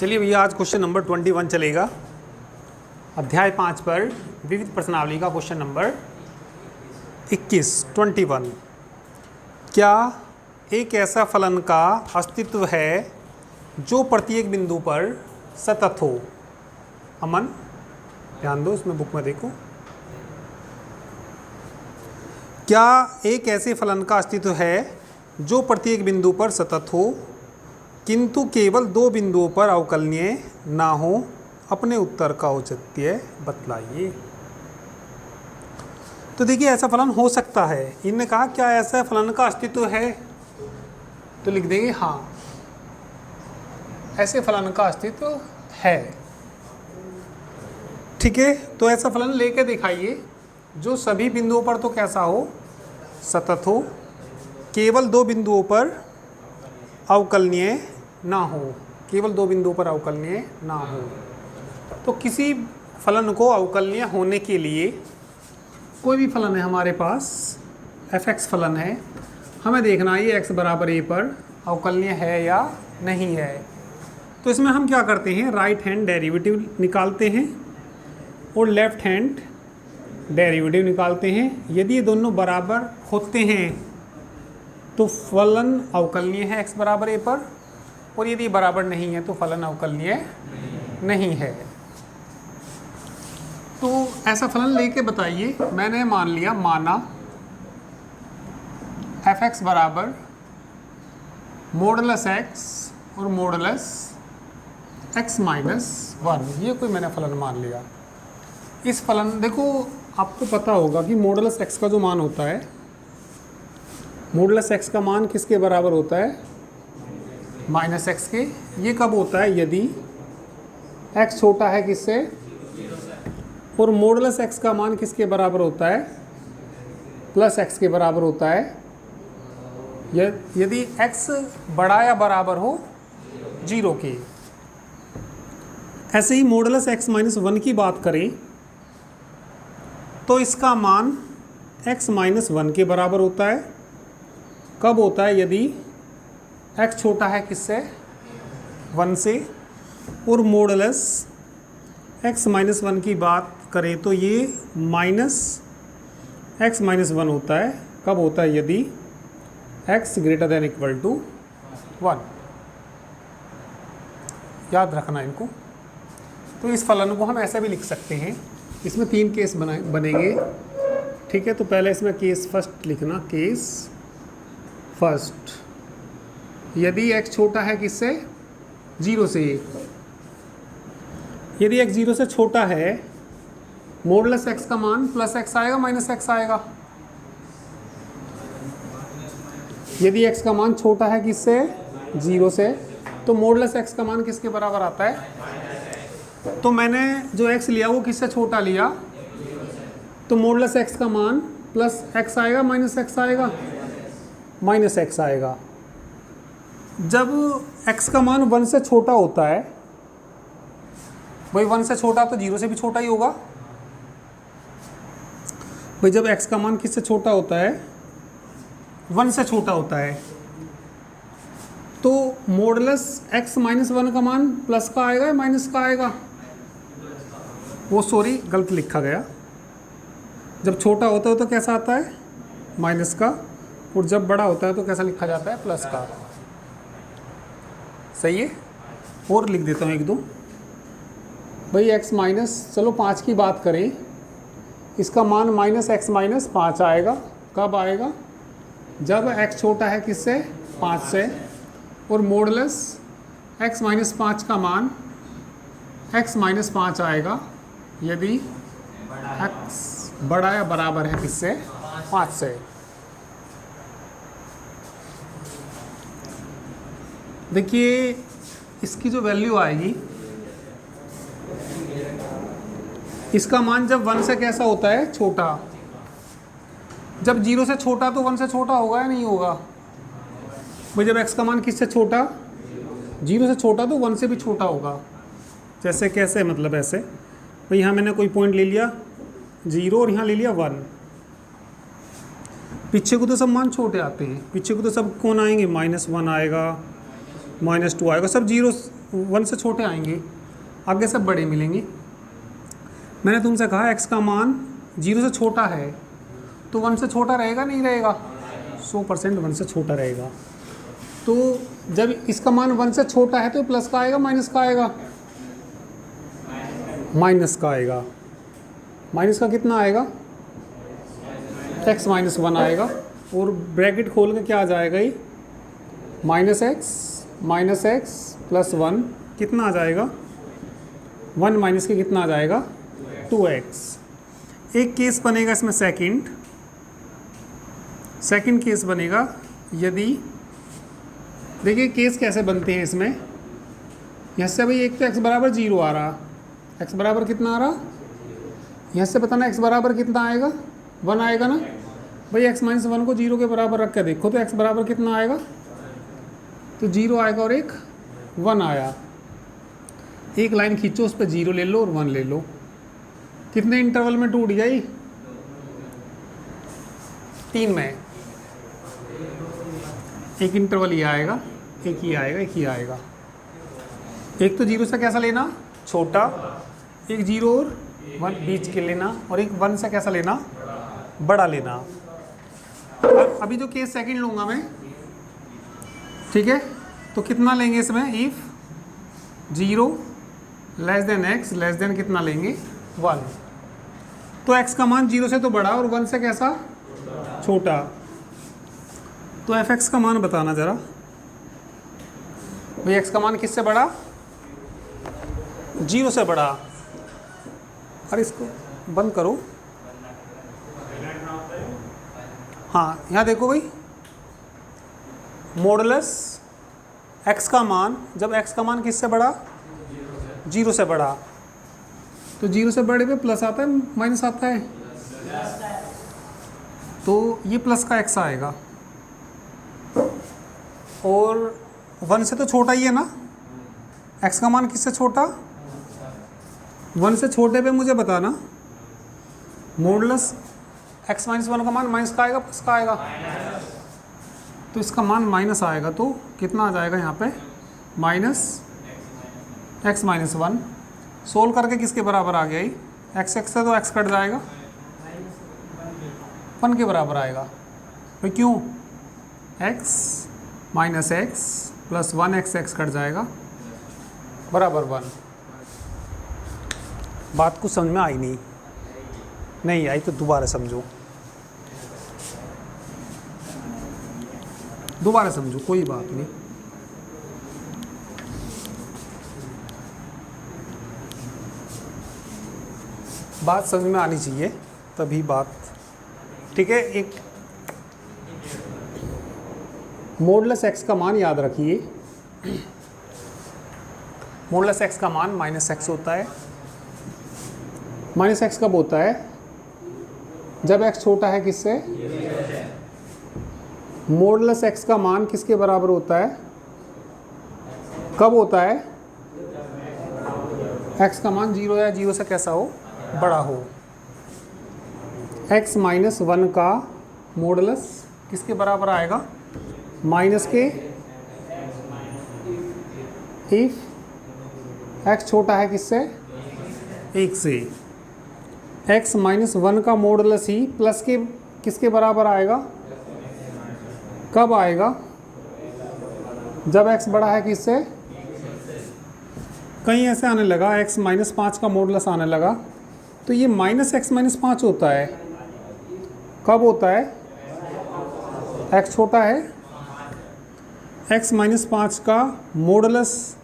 चलिए भैया, आज क्वेश्चन नंबर 21 चलेगा। अध्याय 5 पर विविध प्रश्नावली का क्वेश्चन नंबर 21 क्या एक ऐसा फलन का अस्तित्व है जो प्रत्येक बिंदु पर सतत हो? अमन, ध्यान दो, इसमें बुक में देखो। क्या एक ऐसे फलन का अस्तित्व है जो प्रत्येक बिंदु पर सतत हो किंतु केवल दो बिंदुओं पर अवकलनीय ना हो? अपने उत्तर का औचित्य बतलाइए। तो देखिए, ऐसा फलन हो सकता है। इनने कहा क्या ऐसा फलन का अस्तित्व है, तो लिख देंगे हाँ, ऐसे फलन का अस्तित्व है। ठीक है, तो ऐसा फलन लेके दिखाइए जो सभी बिंदुओं पर तो कैसा हो, सतत हो, केवल दो बिंदुओं पर अवकलनीय ना हो, केवल दो बिंदुओं पर अवकलनीय ना हो। तो किसी फलन को अवकलनीय होने के लिए, कोई भी फलन है हमारे पास, f(x) फलन है, हमें देखना है ये x बराबर a पर अवकलनीय है या नहीं है। तो इसमें हम क्या करते हैं, राइट हैंड डेरिवेटिव निकालते हैं और लेफ्ट हैंड डेरिवेटिव निकालते हैं। यदि ये दोनों बराबर होते हैं तो फलन अवकलनीय है x बराबर a पर, और यदि बराबर नहीं है तो फलन अवकलनीय नहीं है। तो ऐसा फलन लेके बताइए। मैंने मान लिया, माना f(x) बराबर मॉडुलस x और मॉडुलस x माइनस 1, ये कोई मैंने फलन मान लिया। इस फलन, देखो आपको पता होगा कि मॉडुलस x का जो मान होता है, मॉडुलस x का मान किसके बराबर होता है, माइनस x के। ये कब होता है, यदि x छोटा है किससे, और मॉडुलस x का मान किसके बराबर होता है, प्लस x के बराबर होता है। यदि x बड़ा या बराबर हो 0 के। ऐसे ही मॉडुलस x माइनस 1 की बात करें तो इसका मान x माइनस 1 के बराबर होता है। कब होता है, यदि x छोटा है किससे, 1 से, और मॉडुलस x माइनस 1 की बात करें तो ये माइनस x माइनस 1 होता है। कब होता है, यदि x greater than equal to 1। याद रखना इनको। तो इस फलन को हम ऐसे भी लिख सकते हैं। इसमें 3 केस बनेंगे। ठीक है, तो पहले इसमें केस फर्स्ट लिखना, केस फर्स्ट। यदि x छोटा है किससे, 0 से। यदि x 0 से छोटा है, मॉडुलस x का मान प्लस x आएगा, माइनस x आएगा। यदि x का मान छोटा है किससे, 0 से, तो मॉडुलस x का मान किसके बराबर आता है। तो मैंने जो x लिया वो किससे छोटा लिया, तो मॉडुलस x का मान प्लस x आएगा, माइनस x आएगा, माइनस x आएगा। जब x का मान 1 से छोटा होता है, भाई 1 से छोटा तो 0 से भी छोटा ही होगा। भाई जब x का मान किससे छोटा होता है, 1 से छोटा होता है, तो मॉडुलस x माइनस 1 का मान प्लस का आएगा या माइनस का आएगा, वो सॉरी गलत लिखा गया। जब छोटा होता है तो कैसा आता है, माइनस का, और जब बड़ा होता है तो कैसा लिखा जाता है, प्लस का। सही है। और लिख देता हूँ 1 2। भाई x माइनस, चलो 5 की बात करें, इसका मान माइनस x माइनस 5 आएगा। कब आएगा, जब x छोटा है किससे, 5 से, और मॉडुलस x माइनस 5 का मान x माइनस 5 आएगा यदि x बड़ा या बराबर है किससे, 5 से। देखिए इसकी जो वैल्यू आएगी, इसका मान जब 1 से कैसा होता है, छोटा। जब 0 से छोटा तो 1 से छोटा होगा या नहीं होगा। भाई जब x का मान किससे छोटा, 0 से छोटा, तो 1 से भी छोटा होगा। जैसे कैसे, मतलब ऐसे, भाई यहाँ मैंने कोई पॉइंट ले लिया 0 और यहाँ ले लिया 1। पीछे को तो सब मान छोटे आते हैं, पीछे को तो सब कौन आएंगे, -1 आएगा, -2 आएगा, सब 0 1 से छोटे आएंगे, आगे सब बड़े मिलेंगे। मैंने तुमसे कहा x का मान 0 से छोटा है तो 1 से छोटा रहेगा नहीं रहेगा? 100% 1 से छोटा रहेगा। तो जब इसका मान 1 से छोटा है तो प्लस का आएगा माइनस का आएगा? माइनस का आएगा। माइनस का कितना आएगा? x माइनस 1 आएगा और ब्रैकेट खोल के क्या आ जाएगा ये? -x प्लस 1 कितना आ जाएगा? 1 माइनस के कितना आ जाएगा? 2x। एक केस बनेगा इसमें सेकंड केस बनेगा यदि, देखिए केस कैसे बनते हैं इसमें। यहाँ से भाई एक तो x बराबर 0 आ रहा, x बराबर कितना आ रहा? यहाँ से बताना x बराबर कितना आएगा? 1 आएगा ना भाई। x माइनस 1 को 0 के बराबर रख के देखो तो x बराबर कितना आएगा? तो 0 आएगा और एक 1 आया। एक लाइन खींचो, उस पर 0 ले लो और 1 ले लो। कितने इंटरवल में टूट जाए? 3 में। एक इंटरवल ये आएगा, एक ही आएगा, एक ही आएगा। एक तो 0 से कैसा लेना? छोटा। एक 0 और 1 बीच के लेना, और एक 1 से कैसा लेना? बड़ा लेना। अभी जो केस सेकंड लूँगा मैं, ठीक है, तो कितना लेंगे इसमें? If 0 less then x less than कितना लेंगे? 1। तो x का मान 0 से तो बड़ा और 1 से कैसा? छोटा। तो fx का मान बताना ज़रा भाई। x का मान किससे बड़ा? 0 से बड़ा। अरे इसको बंद करो। हाँ, यहाँ देखो भाई, मॉडुलस x का मान, जब x का मान किससे बड़ा? 0 से बड़ा। तो 0 से बड़े पे प्लस आता है माइनस आता है? तो ये प्लस का x आएगा। और 1 से तो छोटा ही है ना, x का मान किससे छोटा? 1 से छोटे पे मुझे बताना मॉडुलस x माइनस 1 का मान माइनस का आएगा प्लस का आएगा? तो इसका मान माइनस आएगा, तो कितना आ जाएगा यहाँ पे? -x minus 1। सोल्व करके किसके बराबर आ गया? x से तो x कट जाएगा, 1 के बराबर आएगा। तो क्यों? x minus x plus 1x cut जाएगा बराबर 1। बात कुछ समझ में आई नहीं आई तो दोबारा समझो, दोबारा समझो, कोई बात नहीं। बात समझ में आनी चाहिए तभी बात, ठीक है। एक मॉडुलस x का मान याद रखिए। मॉडुलस x का मान -x होता है। -x कब होता है? जब x छोटा है किससे? मॉडुलस x का मान किसके बराबर होता है? कब होता है? x का मान 0 या 0 से कैसा हो? बड़ा हो। x माइनस 1 का मॉडुलस किसके बराबर आएगा? माइनस के, इफ x छोटा है किससे? 1 से। x माइनस 1 का मॉडुलस ही प्लस के किसके बराबर आएगा? कब आएगा? जब x बड़ा है किससे? कहीं ऐसे आने लगा x माइनस 5 का मॉडुलस आने लगा, तो ये -x माइनस 5 होता है। कब होता है? x छोटा है, x माइनस 5 का मॉडुलस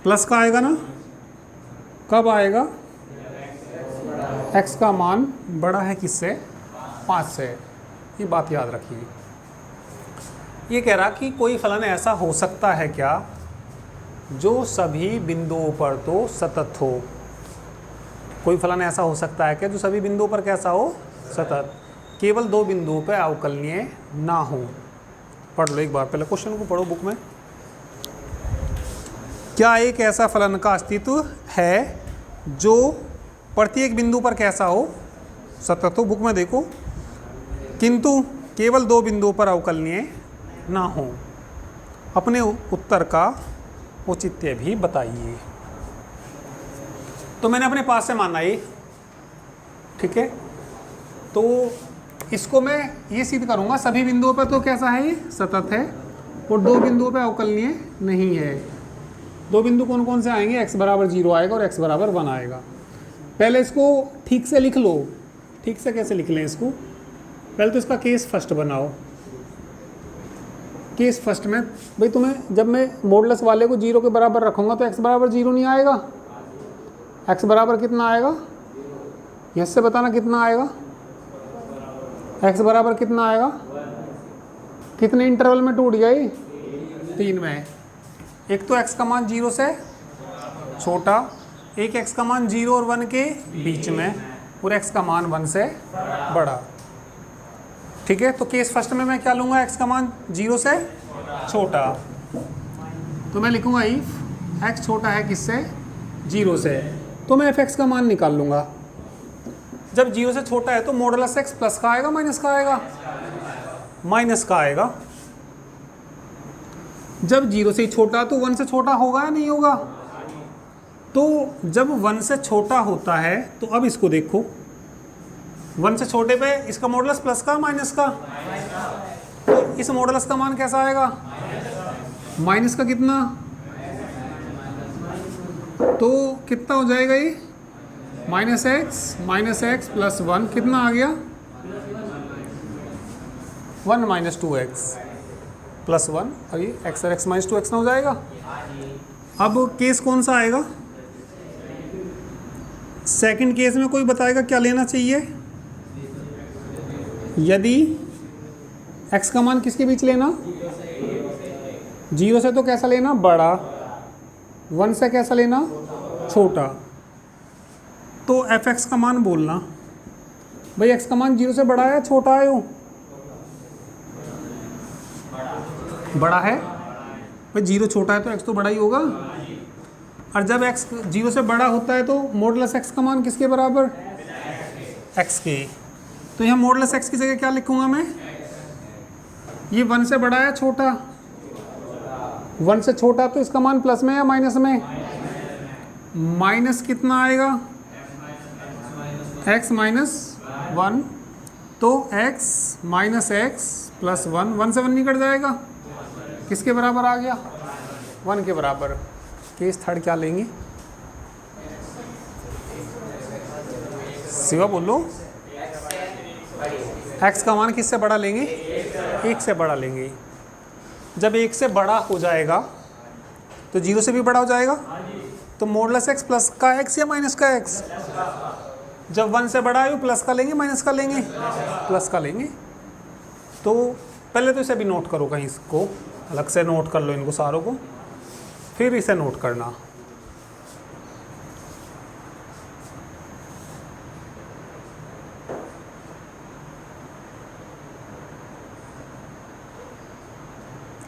प्लस का आएगा ना? कब आएगा? x का मान बड़ा है किससे? 5 से। ये बात याद रखिए। ये कह रहा कि कोई फलन ऐसा हो सकता है क्या जो सभी बिंदुओं पर तो सतत हो। कोई फलन ऐसा हो सकता है क्या जो सभी बिंदुओं पर कैसा हो? सतत। केवल 2 बिंदुओं पर अवकलनीय ना हो। पढ़ लो एक बार, पहले क्वेश्चन को पढ़ो बुक में। क्या एक ऐसा फलन का अस्तित्व है जो प्रत्येक बिंदु पर कैसा हो? सतत हो। बुक में देखो, किंतु केवल 2 बिंदुओं पर अवकलनीय ना हो। अपने उत्तर का औचित्य भी बताइए। तो मैंने अपने पास से माना ये, ठीक है। तो इसको मैं ये सिद्ध करूंगा सभी बिंदुओं पर तो कैसा है, ये सतत है, और दो बिंदुओं पर अवकलनीय नहीं है। दो बिंदु कौन कौन से आएंगे, x बराबर 0 आएगा और x बराबर 1 आएगा। पहले इसको ठीक से लिख लो। ठीक से कैसे लिख लें इसको, पहले तो इसका केस फर्स्ट बनाओ। केस फर्स्ट में भाई तुम्हें जब मैं मॉडुलस वाले को 0 के बराबर रखूंगा तो x बराबर 0 नहीं आएगा। x बराबर कितना आएगा, यस से बताना कितना आएगा। x बराबर कितना आएगा, कितने इंटरवल में टूट गया ये, 3 में। एक तो x का मान 0 से छोटा, एक x का मान 0 और 1 के बीच में, और x का मान 1 से बड़ा। ठीक है, तो केस फर्स्ट में मैं क्या लूँगा, x का मान 0 से छोटा। तो मैं लिखूँगा इफ x छोटा है किससे, 0 से, तो मैं fx का मान निकाल लूँगा। जब 0 से छोटा है तो मॉडुलस x प्लस का आएगा माइनस का आएगा, माइनस का आएगा। जब 0 से छोटा तो 1 से छोटा होगा या नहीं होगा। तो जब 1 से छोटा होता है तो अब इसको देखो, 1 से छोटे पे इसका मॉडुलस प्लस का माइनस का, तो इस मॉडुलस का मान कैसा आएगा, माइनस का कितना, तो कितना हो जाएगा ये, -x प्लस 1 कितना आ गया, 1 माइनस 2x प्लस 1, और ये x और x माइनस 2x ना हो जाएगा। अब केस कौन सा आएगा, सेकंड केस में कोई बताएगा क्या लेना चाहिए। यदि x का मान किसके बीच लेना, 0 से तो कैसा लेना, बड़ा, 1 से कैसा लेना, छोटा। तो fx का मान बोलना, भाई x का मान 0 से बड़ा है छोटा है, वो बड़ा है, भाई 0 छोटा है तो x तो बड़ा ही होगा। और जब x 0 से बड़ा होता है तो मॉडुलस x का मान किसके बराबर, x के। तो यहाँ मॉडुलस x की जगह क्या लिखूंगा मैं, ये 1 से बड़ा है छोटा, 1 से छोटा तो इसका मान प्लस में या माइनस में, माइनस कितना आएगा, x माइनस 1, तो x माइनस x प्लस 1, 1 से 1 निकट जाएगा, किसके बराबर आ गया, 1 के बराबर। केस थर्ड क्या लेंगे, शिवा बोलो, x का मान किससे बड़ा लेंगे, 1 से बड़ा लेंगे। जब 1 से बड़ा हो जाएगा तो 0 से भी बड़ा हो जाएगा, तो मॉडुलस x प्लस का x या माइनस का x, जब 1 से बड़ा है प्लस का लेंगे माइनस का लेंगे, प्लस का लेंगे। तो पहले तो इसे भी नोट करो, कहीं इसको अलग से नोट कर लो इनको सारों को, फिर इसे नोट करना।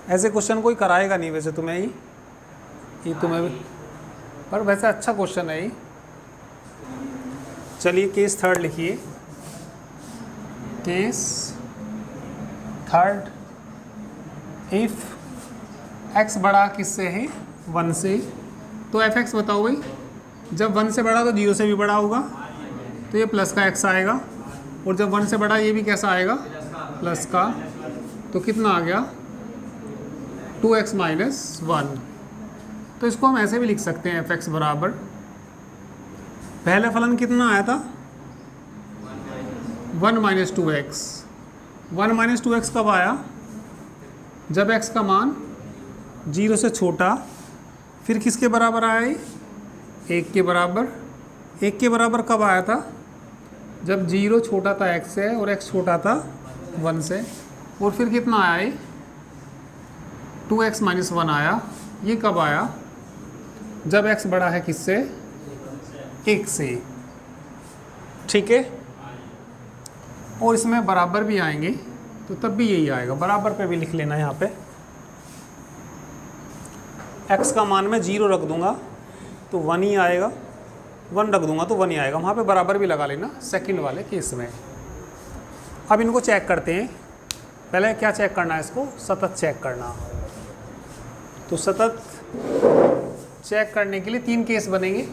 ऐसे क्वेश्चन कोई कराएगा नहीं वैसे तुम्हें, ये तुम्हें भी, पर वैसे अच्छा क्वेश्चन है ये। चलिए केस थर्ड लिखिए, केस थर्ड, इफ x बड़ा किससे है, 1 से, तो fx बताओ भाई, जब 1 से बड़ा तो 0 से भी बड़ा होगा, तो ये प्लस का x आएगा, और जब 1 से बड़ा ये भी कैसा आएगा, प्लस का, तो कितना आ गया, 2x माइनस 1। तो इसको हम ऐसे भी लिख सकते हैं, fx बराबर, पहले फलन कितना आया था, 1 माइनस 2x। 1 माइनस 2x कब आया, जब x का मान 0 से छोटा, फिर किसके बराबर आया ये, 1 के बराबर। 1 के बराबर कब आया था, जब 0 छोटा था x से और x छोटा था 1 से, और फिर कितना आया ये, 2x माइनस 1 आया। ये कब आया, जब x बड़ा है किससे, 1 से। ठीक है, और इसमें बराबर भी आएंगे तो तब भी यही आएगा, बराबर पे भी लिख लेना। यहाँ पे x का मान मैं 0 रख दूंगा तो 1 ही आएगा, 1 रख दूंगा तो 1 ही आएगा, वहाँ पे बराबर भी लगा लेना सेकंड वाले केस में। अब इनको चेक करते हैं, पहले क्या चेक करना है, इसको सतत चेक करना। तो सतत चेक करने के लिए 3 केस बनेंगे।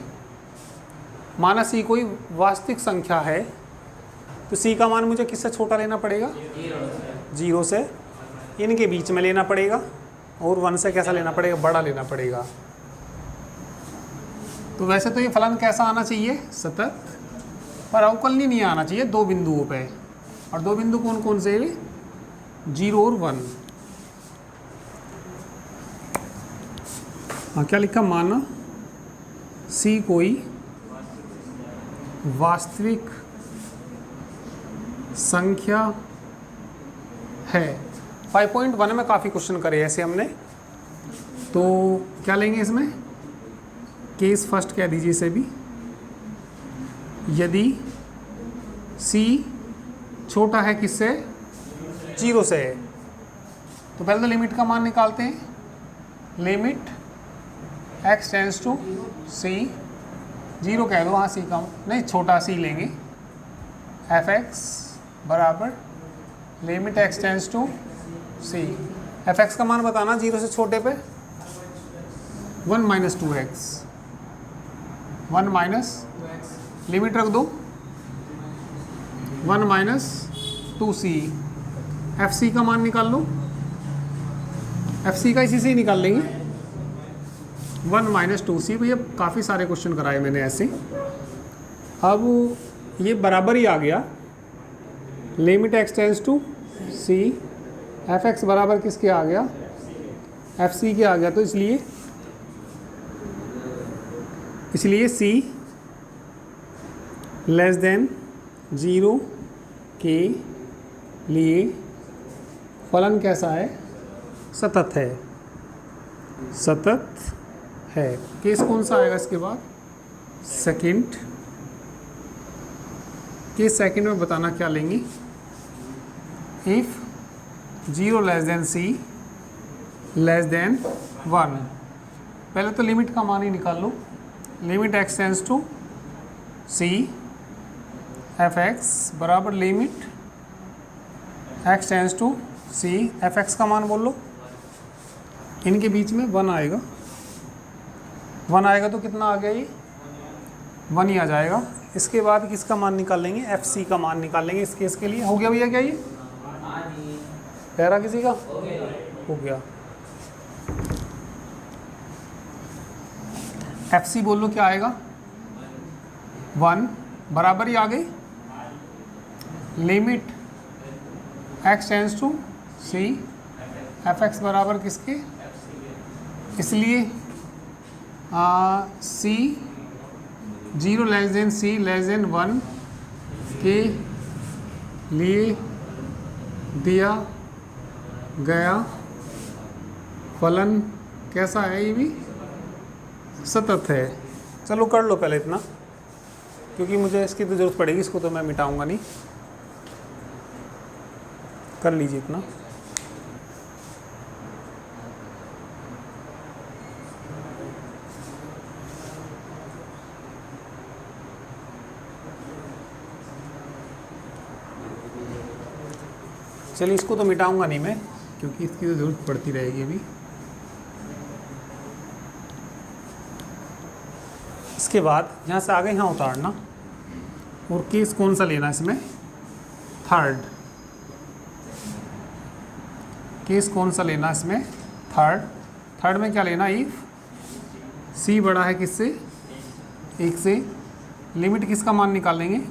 माना सी कोई वास्तविक संख्या है तो सी का मान मुझे किससे छोटा लेना पड़ेगा? 0 से, इनके बीच में लेना पड़ेगा, और 1 से कैसा लेना पड़ेगा? बड़ा लेना पड़ेगा। तो वैसे तो ये फलन कैसा आना चाहिए? सतत, पर अवकलनीय नहीं आना चाहिए 2 बिंदुओं पे। और 2 बिंदु कौन कौन से? 0 और 1। हाँ, क्या लिखा? माना सी कोई वास्तविक संख्या है। 5.1 में काफ़ी क्वेश्चन करे ऐसे हमने, तो क्या लेंगे इसमें? केस फर्स्ट कह दीजिए इसे भी। यदि सी छोटा है किससे? 0 से है, तो पहले तो लिमिट का मान निकालते हैं। लिमिट x टेंस टू सी, 0 कह दो, हाँ सी का नहीं, छोटा सी लेंगे। f(x) बराबर limit x tends to c. f(x) का मान बताना 0 से छोटे पे। 1 - 2x, 1 माइनस लिमिट रख दो 1 - 2c। fc का मान निकाल लो, fc का इसी से ही निकाल लेंगे। 1 - 2c। भैया काफ़ी सारे क्वेश्चन कराए मैंने ऐसे। अब ये बराबर ही आ गया। Limit x tends to c, f(x) बराबर किसके आ गया? fc के आ गया। तो इसलिए c लेस देन 0 के लिए फलन कैसा है? सतत है। सतत है। केस कौन सा आएगा इसके बाद? सेकंड। केस सेकंड में बताना क्या लेंगे? If 0 less than c less than 1। पहले तो लिमिट का मान ही निकाल लो। Limit x tends to c, f(x) बराबर limit x tends to c। f(x) का मान बोल लो। इनके बीच में 1 आएगा। 1 आएगा तो कितना आ गया? ये 1 ही आ जाएगा। इसके बाद किसका मान निकाल लेंगे? fc का मान निकाल लेंगे इस केस के लिए। हो गया भैया क्या ये? कह रहा किसी का? हो गया। fc बोल लो क्या आएगा? 1 बराबर ही आ गई limit x tends to c, f(x) बराबर किसके? इसलिए c 0 less than c less than 1 के लिए दिया गया फलन कैसा है? ये भी सतत है। चलो कर लो पहले इतना, क्योंकि मुझे इसकी तो ज़रूरत पड़ेगी। इसको तो मैं मिटाऊंगा नहीं। कर लीजिए इतना। चलिए इसको तो मिटाऊंगा नहीं मैं, क्योंकि इसकी तो ज़रूरत पड़ती रहेगी अभी। इसके बाद यहाँ से आगे यहाँ उतारना। और केस कौन सा लेना इसमें? थर्ड। केस कौन सा लेना इसमें? थर्ड। थर्ड में क्या लेना? इफ c बड़ा है किससे? 1 से। लिमिट किसका मान निकालेंगे?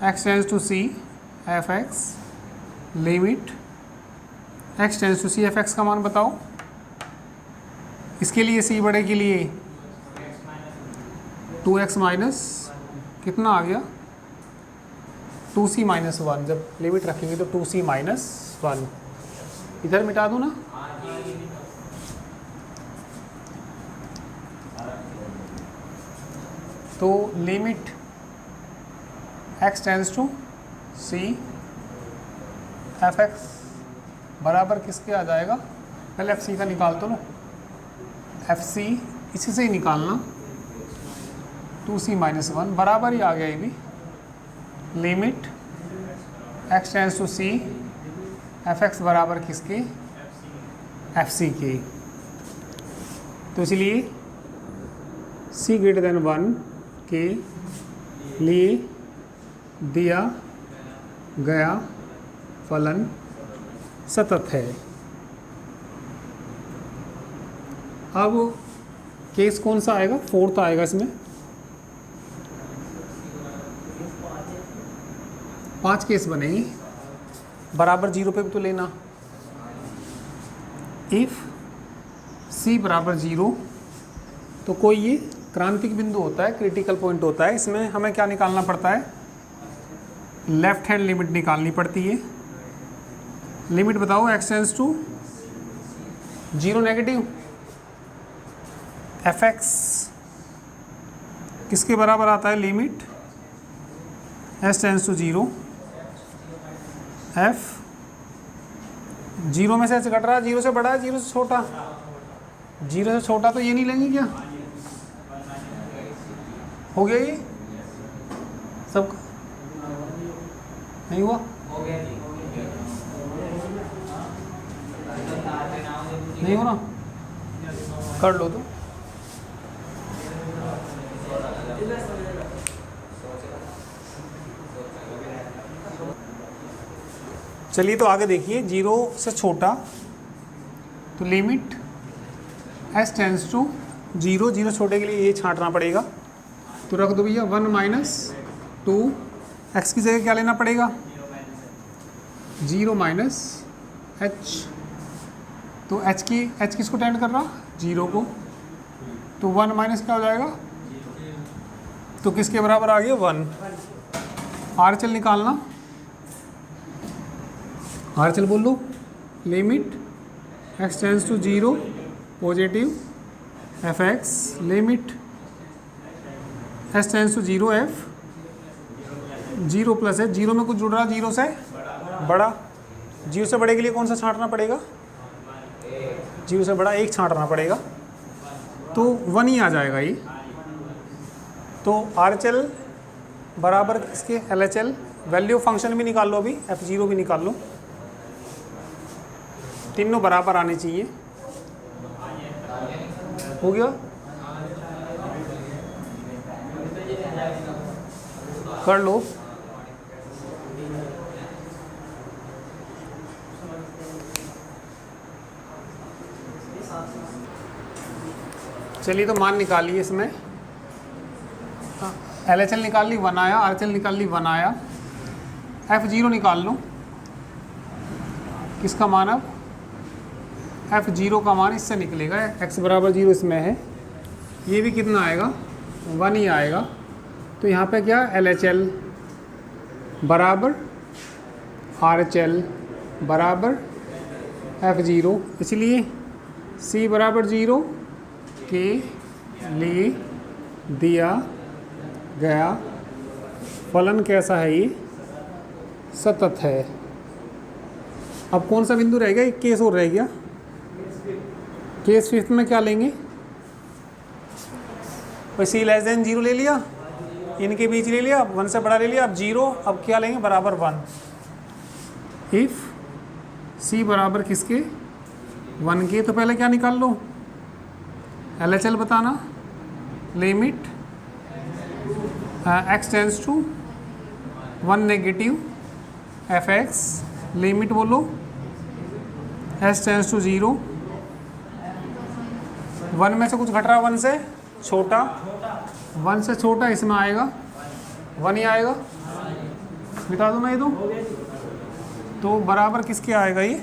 x tends to c, f(x) limit x tends to c, f(x) का मान बताओ। इसके लिए c बड़े के लिए 2x माइनस कितना आ गया? 2c - 1। जब लिमिट रखेंगे तो 2c - 1। इधर मिटा दूँ ना? तो limit x tends to c, f(x) बराबर किसके आ जाएगा? पहले fc का निकाल तो लो। fc इसी से ही निकालना। 2c - 1 बराबर ही आ गया ये भी। Limit x tends to c, f(x) बराबर किसके? fc के। तो इसलिए c ग्रेटर देन 1 के लिए दिया गया फलन सतत है। अब केस कौन सा आएगा? फोर्थ आएगा इसमें। 5 केस बनेंगे, बराबर 0 पे भी तो लेना। इफ c बराबर 0 तो कोई ये क्रांतिक बिंदु होता है, क्रिटिकल पॉइंट होता है। इसमें हमें क्या निकालना पड़ता है? लेफ्ट हैंड लिमिट निकालनी पड़ती है। लिमिट बताओ, x tends to 0 negative, fx किसके बराबर आता है? Limit s tends to 0, f 0 में से घट रहा है, 0 से बड़ा है, 0 से छोटा। 0 से छोटा तो ये नहीं लेंगे क्या? हो गया ये सब? नहीं हुआ? नहीं हो ना? कर लो तो। चलिए तो आगे देखिए, 0 से छोटा तो लिमिट s टेंड्स टू 0, 0 छोटे के लिए ये छांटना पड़ेगा। तो रख दो भैया 1 माइनस 2, x की जगह क्या लेना पड़ेगा? 0 माइनस h। तो h किसको टेंड कर रहा? 0 को। तो 1 माइनस क्या हो जाएगा? तो किसके बराबर आ गया? 1। आरएचएल निकालना। आरएचएल बोल लो, limit x tends to 0 positive fx, limit s tends to 0 f, 0 plus है, 0 में कुछ जुड़ रहा, 0 से बड़ा। 0 से बड़े के लिए कौन सा छांटना पड़ेगा? 0 से बड़ा 1 छांटना पड़ेगा, तो 1 ही आ जाएगा ये। तो RHL बराबर इसके LHL, वैल्यू फंक्शन भी निकाल लो, अभी f0 भी निकाल लो, तीनों बराबर आने चाहिए। हो गया? कर लो। चलिए तो मान निकालिए इसमें। LHL निकाल ली 1 आया, RHL निकाल ली 1 आया, f0 निकाल लो। किसका मान? अब f0 का मान इससे निकलेगा, x बराबर 0 इसमें है, ये भी कितना आएगा? 1 ही आएगा। तो यहाँ पे क्या? LHL बराबर RHL बराबर f0, इसलिए c बराबर 0 के लिए दिया गया फलन कैसा है? ये सतत है। अब कौन सा बिंदु रह गया? एक केस और रह गया। केस फिफ्थ में क्या लेंगे? c लेस देन 0 ले लिया, इनके बीच ले लिया, 1 से बड़ा ले लिया, अब 0, अब क्या लेंगे? बराबर 1। इफ c बराबर किसके? 1 के। तो पहले क्या निकाल लो? LHL बताना। Limit x tends to 1 negative fx, limit बोलो s टेंड्स टू 0, 1 में से कुछ घट रहा, 1 से छोटा, 1 से छोटा इसमें आएगा, 1 ही आएगा। मिटा दूँ मैं ये तो बराबर किसके आएगा? ये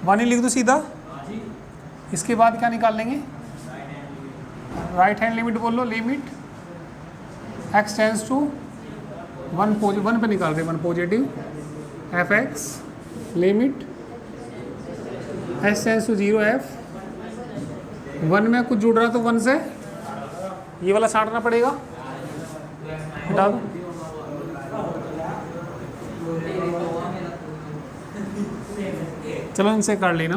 1 ही लिख दो सीधा। इसके बाद क्या निकाल लेंगे? राइट हैंड लिमिट बोल लो, लिमिट x टेंड्स टू 1 पे निकाल रहे 1 positive fx, limit s tends to 0 f, 1 में कुछ जुड़ रहा तो 1 से ये वाला छांटना पड़ेगा, हटा दो। चलो इनसे कर लेना।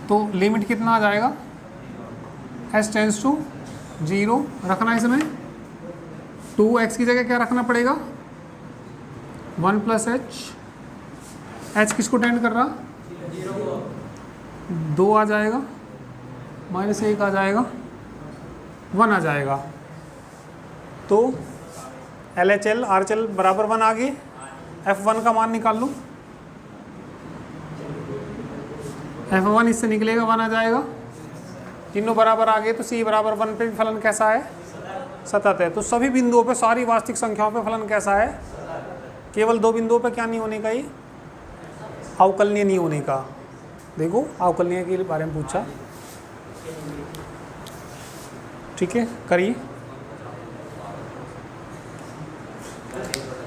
तो लिमिट कितना आ जाएगा? s टेंड्स टू 0 रखना है इसमें, 2x की जगह क्या रखना पड़ेगा? 1 प्लस h। h किसको टेंड कर रहा? 2 आ जाएगा, -1 आ जाएगा, 1 आ जाएगा। तो LHL RHL बराबर 1 आ गए। F1 का मान निकाल लो। F1 इससे निकलेगा 1 आ जाएगा। तीनों बराबर आ गए तो C बराबर 1 पे भी फलन कैसा है? सतत है। तो सभी बिंदुओं पे, सारी वास्तविक संख्याओं पे फलन कैसा है? केवल 2 बिंदुओं पे क्या नहीं होने का? ये अवकलनीय नहीं होने का। देखो अवकलनीय के बारे में पूछा, ठीक है, करिए।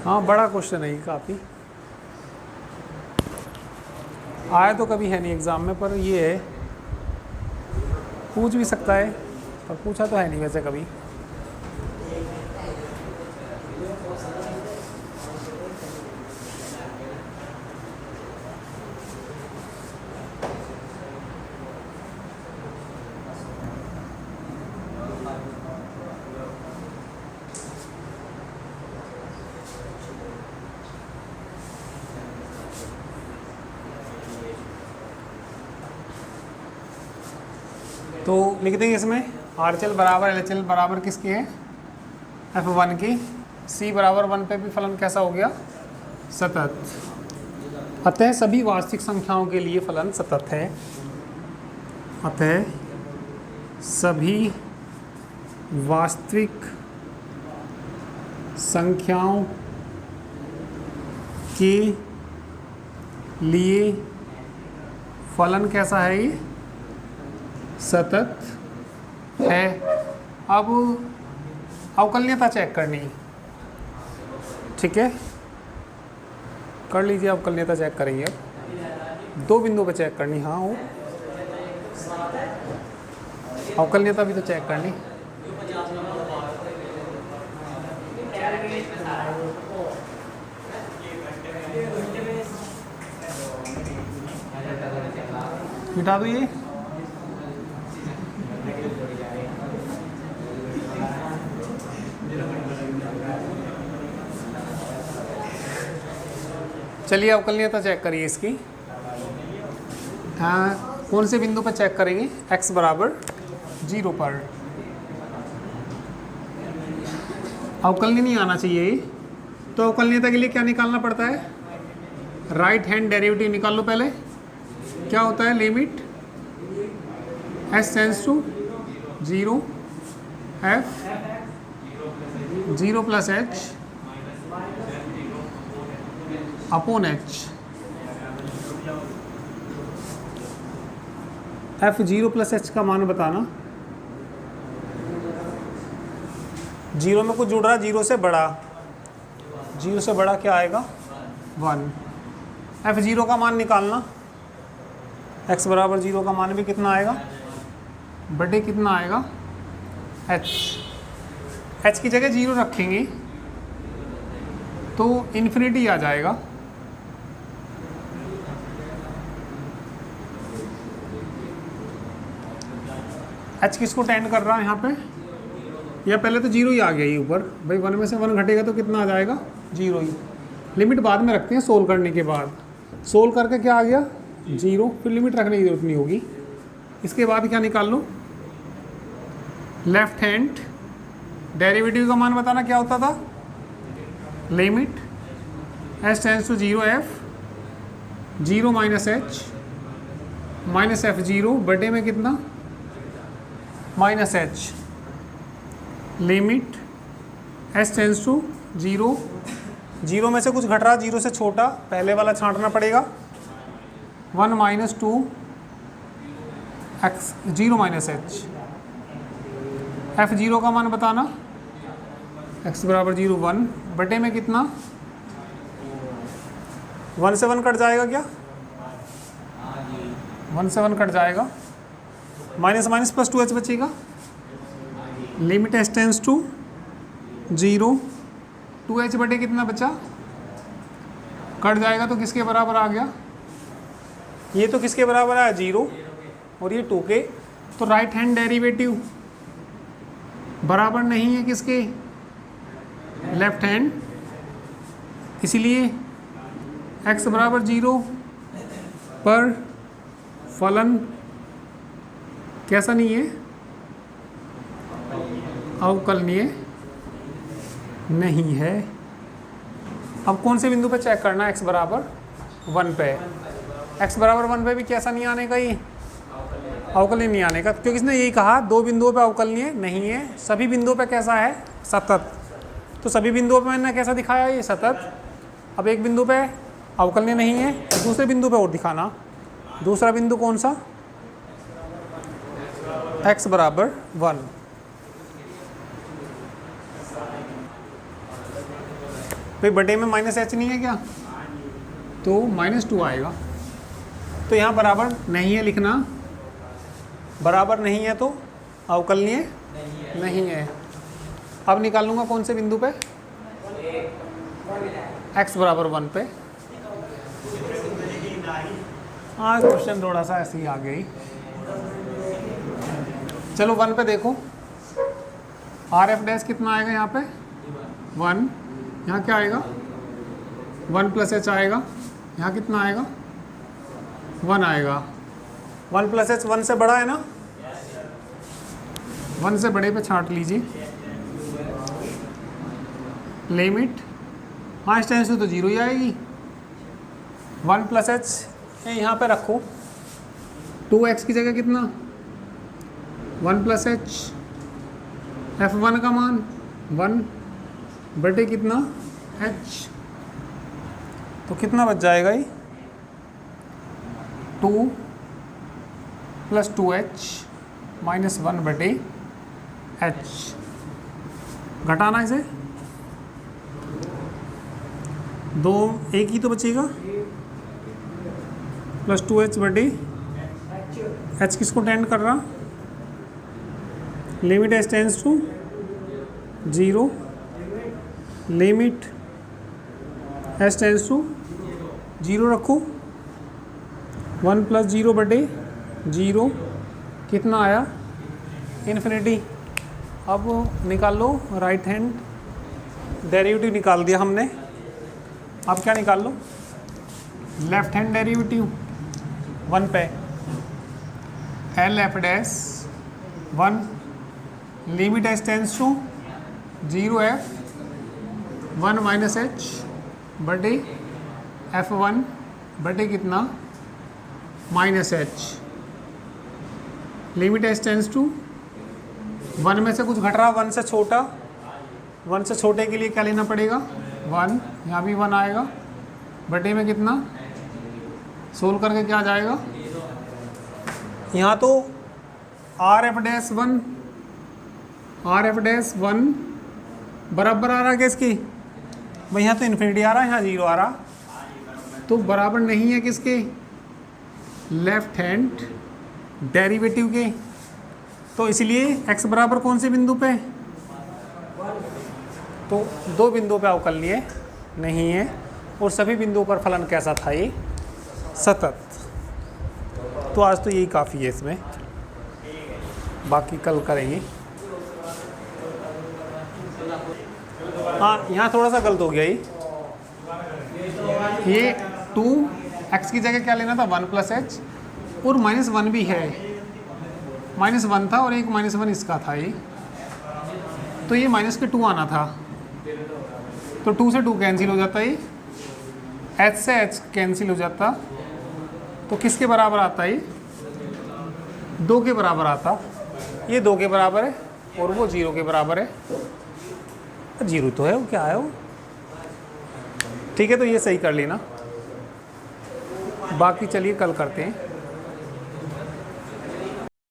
हाँ बड़ा क्वेश्चन है ये, काफ़ी आया तो कभी है नहीं एग्ज़ाम में, पर ये है, पूछ भी सकता है, पर पूछा तो है नहीं वैसे कभी। तो लिख देंगे इसमें RHL बराबर LHL बराबर किसके है? F1 की। C बराबर 1 पे भी फलन कैसा हो गया? सतत। अतः सभी वास्तविक संख्याओं के लिए फलन सतत है। अतः सभी वास्तविक संख्याओं के लिए फलन कैसा है? ये सतत है। अब अवकलनीयता चेक करनी, ठीक है, कर लीजिए। अवकलनीयता चेक करेंगे, 2 बिंदुओं पे चेक करनी। हाँ वो अवकलनीयता भी तो चेक करनी। मिटा दो ये। चलिए अवकलनीयता चेक करिए इसकी। हाँ, कौन से बिंदु पर चेक करेंगे? x बराबर 0 पर। अवकलनीय नहीं आना चाहिए। तो अवकलनीयता के लिए क्या निकालना पड़ता है? राइट हैंड डेरिवेटिव निकाल लो पहले। क्या होता है? Limit s tends to 0 f 0 plus h upon h। f 0 plus h का मान बताना। 0 में कुछ जुड़ रहा, 0 से बड़ा, 0 से बड़ा क्या आएगा? 1। f 0 का मान निकालना। x बराबर 0 का मान भी कितना आएगा? बटे कितना आएगा? h की जगह 0 रखेंगे तो इन्फिनिटी आ जाएगा। h किसको टेंड कर रहा है यहाँ पे? या पहले तो 0 ही आ गया ये ऊपर भाई। 1 में से 1 घटेगा तो कितना आ जाएगा? 0 ही। लिमिट बाद में रखते हैं सोल्व करने के बाद। सोल्व करके क्या आ गया? 0। फिर लिमिट रखने की जरूरत नहीं होगी। इसके बाद क्या निकाल लो? लेफ्ट हैंड डेरिवेटिव का मान बताना। क्या होता था? Limit s tends to 0 f 0 minus h minus f0 बटे में कितना? Minus h। Limit s tends to 0, 0 में से कुछ घट रहा, 0 से छोटा, पहले वाला छांटना पड़ेगा। 1 minus 2 x 0 minus h। f0 का मान बताना। x बराबर 0 1 बटे में कितना? 1 से 1 कट जाएगा क्या? 1 से 1 कट जाएगा। माइनस माइनस प्लस 2h बचेगा। Limit s tends to 0, 2h बटे कितना बचा? कट जाएगा तो किसके बराबर आ गया? ये तो किसके बराबर आया? 0 और ये 2 के। तो राइट हैंड डेरिवेटिव बराबर नहीं है किसके? Left hand. इसीलिए x बराबर 0 पर फलन कैसा नहीं है, अवकलनीय नहीं है। अब कौन से बिंदु पे चेक करना है, x बराबर 1 पे। x बराबर 1 पे भी कैसा नहीं आने का, ये अवकलनीय नहीं आने का, क्योंकि इसने यही कहा दो बिंदुओं पे अवकलनीय नहीं है, सभी बिंदुओं पे कैसा है, सतत। तो सभी बिंदुओं पे मैंने कैसा दिखाया, ये सतत। अब एक बिंदु पे अवकलनीय नहीं है, दूसरे बिंदु पे और दिखाना। दूसरा बिंदु कौन सा, x बराबर 1। भाई बटे में -h नहीं है क्या, तो -2 आएगा। तो यहाँ बराबर नहीं है लिखना, बराबर नहीं है तो अवकलनीय नहीं है। अब निकालूंगा कौन से बिंदु पे, x बराबर 1 पे। हाँ क्वेश्चन थोड़ा सा ऐसे ही आ गई। चलो 1 पे देखो, RF डैश कितना आएगा यहाँ पे 1, यहाँ क्या आएगा 1 + h आएगा, यहाँ कितना आएगा 1 आएगा। 1 + h 1 से बड़ा है ना, 1 से बड़े पे छांट लीजिए। लिमिट हाँ इस टाइम से तो 0 ही आएगी। 1 + h यहाँ पे रखो, 2x की जगह कितना 1 + h, f1 का मान 1 बटे कितना h, तो कितना बच जाएगा ये 2 + 2h - 1 बटे h। घटाना इसे, दो एक ही तो बचेगा, +2h बटे h किसको टेंड कर रहा, limit h tends to 0, limit h tends to 0 रखो। 1 + 0 बटे 0 कितना आया इन्फिनिटी। अब निकाल लो राइट हैंड डेरिवेटिव, निकाल दिया हमने। अब क्या निकाल लो, लेफ्ट हैंड डेरिवेटिव 1 पे, LF dash 1 limit h tends to 0f 1 - h बटे f1 बटे कितना -h। Limit h tends to 1 में से कुछ घट रहा, 1 से छोटा, 1 से छोटे के लिए क्या लेना पड़ेगा 1, यहाँ भी 1 आएगा बटे में कितना, सोल्व करके क्या आ जाएगा, यहाँ तो RF डैश 1 बराबर आ रहा है किसकी, भाई यहाँ तो इन्फिनिटी आ रहा है, यहाँ 0 आ रहा, तो बराबर नहीं है किसके, लेफ्ट हैंड डेरिवेटिव के। तो इसलिए x बराबर कौन से बिंदु पे, तो दो बिंदुओं पे अवकलनीय नहीं है, और सभी बिंदुओं पर फलन कैसा था, ये सतत। तो आज तो यही काफ़ी है इसमें, बाकी कल करेंगे। हाँ यहाँ थोड़ा सा गलत हो गया, ये 2x की जगह क्या लेना था 1 + h, और -1 भी है, -1 था और एक -1 इसका था ये, तो ये -2 आना था, तो 2 से 2 कैंसिल हो जाता, ये h से h कैंसिल हो जाता, तो किसके बराबर आता है, 2 के बराबर आता। ये 2 के बराबर है और वो 0 के बराबर है, 0 तो है, वो क्या है वो, ठीक है। तो ये सही कर लेना, बाकी चलिए कल करते हैं।